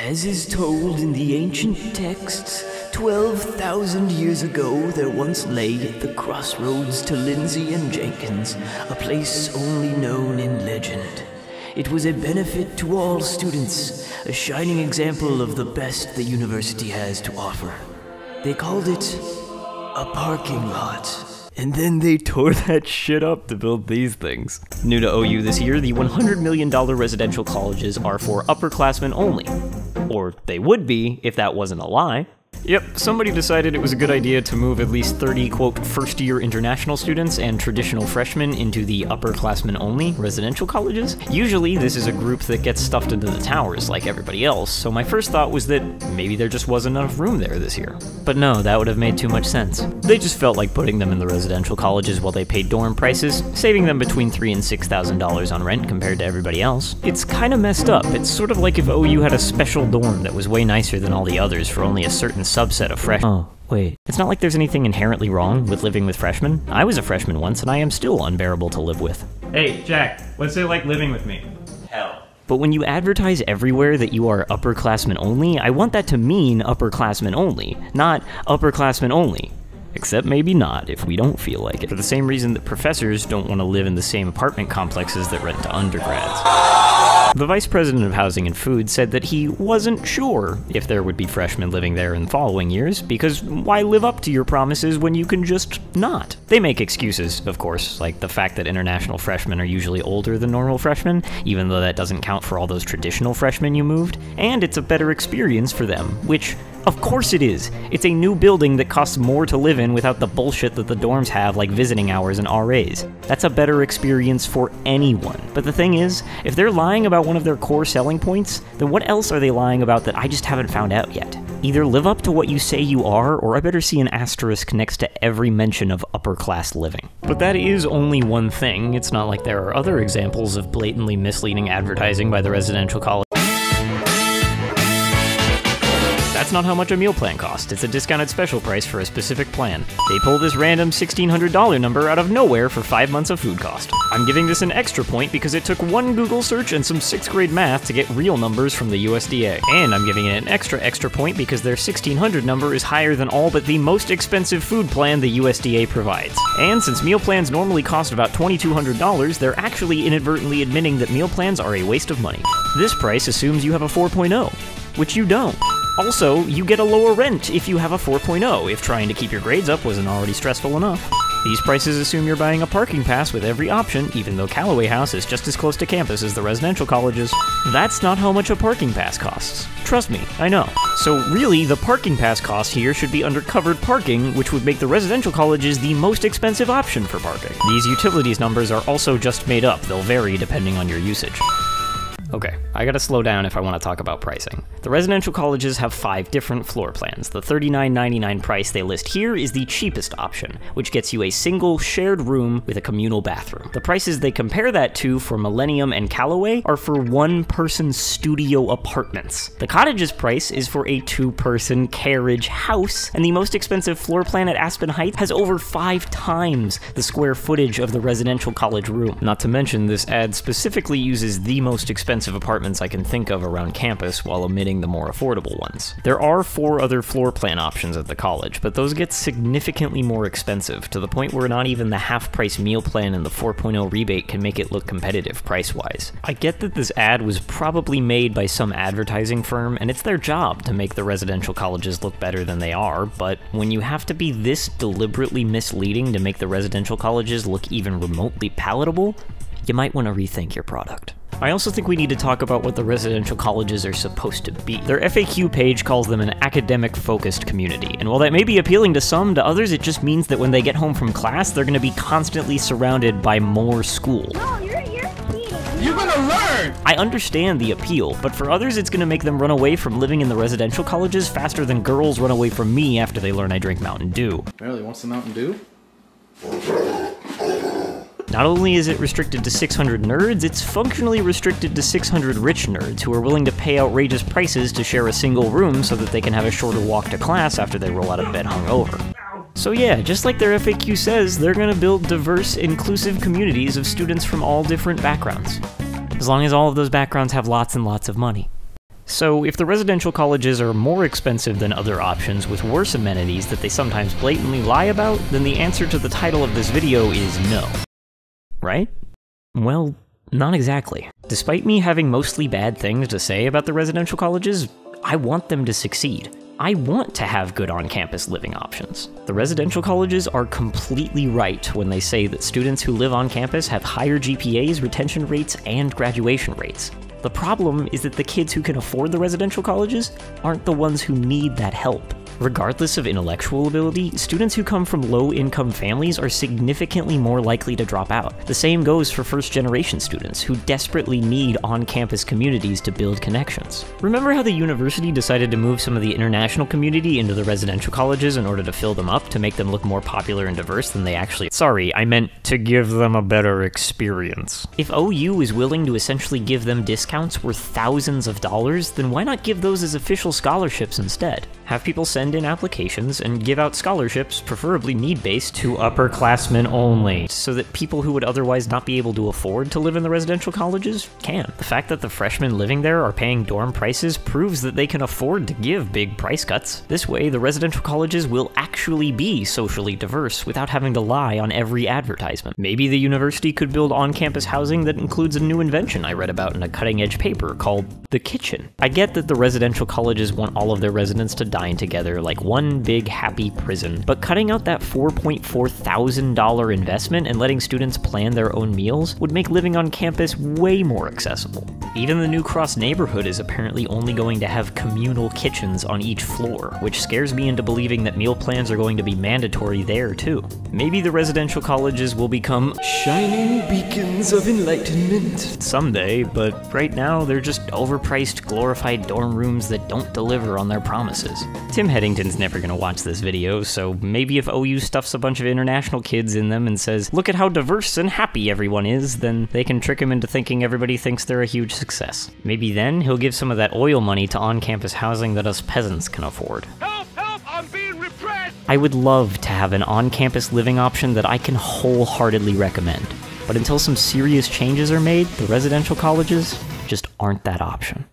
As is told in the ancient texts, 12,000 years ago there once lay at the crossroads to Lindsay and Jenkins, a place only known in legend. It was a benefit to all students, a shining example of the best the university has to offer. They called it a parking lot. And then they tore that shit up to build these things. New to OU this year, the $100 million residential colleges are for upperclassmen only. Or they would be, if that wasn't a lie. Yep, somebody decided it was a good idea to move at least 30, quote, first-year international students and traditional freshmen into the upperclassmen only residential colleges. Usually, this is a group that gets stuffed into the towers like everybody else, so my first thought was that maybe there just wasn't enough room there this year. But no, that would have made too much sense. They just felt like putting them in the residential colleges while they paid dorm prices, saving them between $3,000 and $6,000 on rent compared to everybody else. It's kinda messed up. It's sort of like if OU had a special dorm that was way nicer than all the others for only a certain subset of freshmen. Oh, wait. It's not like there's anything inherently wrong with living with freshmen. I was a freshman once, and I am still unbearable to live with. Hey, Jack, what's it like living with me? Hell. But when you advertise everywhere that you are upperclassmen only, I want that to mean upperclassmen only, not upperclassmen only. Except maybe not, if we don't feel like it. For the same reason that professors don't want to live in the same apartment complexes that rent to undergrads. The vice president of Housing and Food said that he wasn't sure if there would be freshmen living there in the following years, because why live up to your promises when you can just not? They make excuses, of course, like the fact that international freshmen are usually older than normal freshmen, even though that doesn't count for all those traditional freshmen you moved, and it's a better experience for them, which, of course it is. It's a new building that costs more to live in without the bullshit that the dorms have, like visiting hours and RAs. That's a better experience for anyone. But the thing is, if they're lying about one of their core selling points, then what else are they lying about that I just haven't found out yet? Either live up to what you say you are, or I better see an asterisk next to every mention of upper class living. But that is only one thing. It's not like there are other examples of blatantly misleading advertising by the residential college. That's not how much a meal plan costs. It's a discounted special price for a specific plan. They pull this random $1,600 number out of nowhere for 5 months of food cost. I'm giving this an extra point because it took one Google search and some 6th grade math to get real numbers from the USDA. And I'm giving it an extra point because their $1,600 number is higher than all but the most expensive food plan the USDA provides. And since meal plans normally cost about $2,200, they're actually inadvertently admitting that meal plans are a waste of money. This price assumes you have a 4.0, which you don't. Also, you get a lower rent if you have a 4.0, if trying to keep your grades up wasn't already stressful enough. These prices assume you're buying a parking pass with every option, even though Callaway House is just as close to campus as the residential colleges. That's not how much a parking pass costs. Trust me, I know. So really, the parking pass cost here should be under covered parking, which would make the residential colleges the most expensive option for parking. These utilities numbers are also just made up. They'll vary depending on your usage. Okay, I gotta slow down if I want to talk about pricing. The residential colleges have 5 different floor plans. The $39.99 price they list here is the cheapest option, which gets you a single shared room with a communal bathroom. The prices they compare that to for Millennium and Callaway are for one-person studio apartments. The cottage's price is for a 2-person carriage house, and the most expensive floor plan at Aspen Heights has over 5 times the square footage of the residential college room. Not to mention, this ad specifically uses the most expensive apartments I can think of around campus while omitting the more affordable ones. There are 4 other floor plan options at the college, but those get significantly more expensive, to the point where not even the half-price meal plan and the 4.0 rebate can make it look competitive price-wise. I get that this ad was probably made by some advertising firm, and it's their job to make the residential colleges look better than they are, but when you have to be this deliberately misleading to make the residential colleges look even remotely palatable, you might want to rethink your product. I also think we need to talk about what the residential colleges are supposed to be. Their FAQ page calls them an academic-focused community, and while that may be appealing to some, to others it just means that when they get home from class, they're going to be constantly surrounded by more school. No, you're kidding. You're gonna learn! I understand the appeal, but for others it's going to make them run away from living in the residential colleges faster than girls run away from me after they learn I drink Mountain Dew. Really wants the Mountain Dew? Not only is it restricted to 600 nerds, it's functionally restricted to 600 rich nerds who are willing to pay outrageous prices to share a single room so that they can have a shorter walk to class after they roll out of bed hungover. So yeah, just like their FAQ says, they're gonna build diverse, inclusive communities of students from all different backgrounds. As long as all of those backgrounds have lots and lots of money. So, if the residential colleges are more expensive than other options with worse amenities that they sometimes blatantly lie about, then the answer to the title of this video is no. Right? Well, not exactly. Despite me having mostly bad things to say about the residential colleges, I want them to succeed. I want to have good on-campus living options. The residential colleges are completely right when they say that students who live on campus have higher GPAs, retention rates, and graduation rates. The problem is that the kids who can afford the residential colleges aren't the ones who need that help. Regardless of intellectual ability, students who come from low-income families are significantly more likely to drop out. The same goes for first-generation students, who desperately need on-campus communities to build connections. Remember how the university decided to move some of the international community into the residential colleges in order to fill them up, to make them look more popular and diverse than they actually— Sorry, I meant to give them a better experience. If OU is willing to essentially give them discounts worth thousands of dollars, then why not give those as official scholarships instead? Have people send in applications and give out scholarships, preferably need-based, to upperclassmen only, so that people who would otherwise not be able to afford to live in the residential colleges can. The fact that the freshmen living there are paying dorm prices proves that they can afford to give big price cuts. This way, the residential colleges will actually be socially diverse without having to lie on every advertisement. Maybe the university could build on-campus housing that includes a new invention I read about in a cutting-edge paper called the kitchen. I get that the residential colleges want all of their residents to dine together like one big happy prison, but cutting out that $4.4 thousand investment and letting students plan their own meals would make living on campus way more accessible. Even the New Cross neighborhood is apparently only going to have communal kitchens on each floor, which scares me into believing that meal plans are going to be mandatory there too. Maybe the residential colleges will become shining beacons of enlightenment someday, but right now they're just overpriced, glorified dorm rooms that don't deliver on their promises. Tim Headington's never gonna watch this video, so maybe if OU stuffs a bunch of international kids in them and says, "Look at how diverse and happy everyone is," then they can trick him into thinking everybody thinks they're a huge success. Maybe then he'll give some of that oil money to on-campus housing that us peasants can afford. Help! Help! I'm being repressed! I would love to have an on-campus living option that I can wholeheartedly recommend. But until some serious changes are made, the residential colleges just aren't that option.